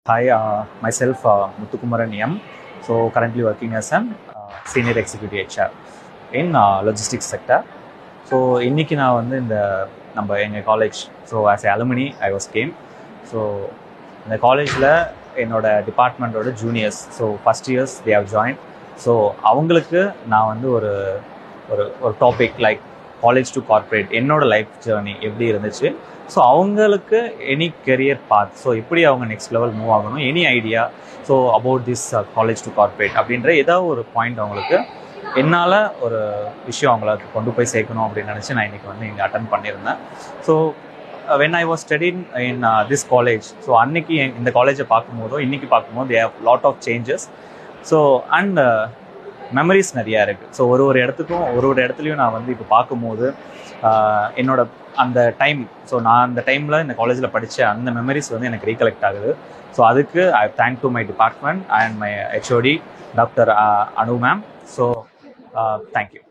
Hi, myself Muthukumaran M. So currently working as an senior executive HR in logistics sector. So இன்றைக்கி நான் வந்து எங்கள் college as a alumni I was came. So இந்த காலேஜில் என்னோடய டிபார்ட்மெண்ட்டோட juniors first years they have join. So அவங்களுக்கு நான் வந்து ஒரு ஒரு ஒரு topic like college to corporate என்னோடய லைஃப் ஜேர்னி எப்படி இருந்துச்சு, ஸோ அவங்களுக்கு எனி கெரியர் பாத், எப்படி அவங்க நெக்ஸ்ட் லெவல் மூவ் ஆகணும், any idea about this college to corporate அப்படின்ற ஏதாவது ஒரு பாயிண்ட் அவங்களுக்கு என்னால் ஒரு விஷயம் அவங்களுக்கு கொண்டு போய் சேர்க்கணும் அப்படின்னு நினச்சி நான் இன்றைக்கி வந்து இங்கே அட்டன் பண்ணியிருந்தேன். So when I was studying in this college, அன்னைக்கு இந்த காலேஜை பார்க்கும்போதோ இன்றைக்கி பார்க்கும்போது they have lot of changes. And memories நிறையா இருக்குது. ஒரு இடத்துக்கும் ஒரு இடத்துலையும் நான் வந்து இப்போ பார்க்கும்போது என்னோட அந்த டைம், நான் அந்த டைமில் இந்த காலேஜில் படித்த அந்த மெமரிஸ் வந்து எனக்கு ரீகலெக்ட் ஆகுது. அதுக்கு I thank to my department and my HOD doctor Anu ma'am. Thank you.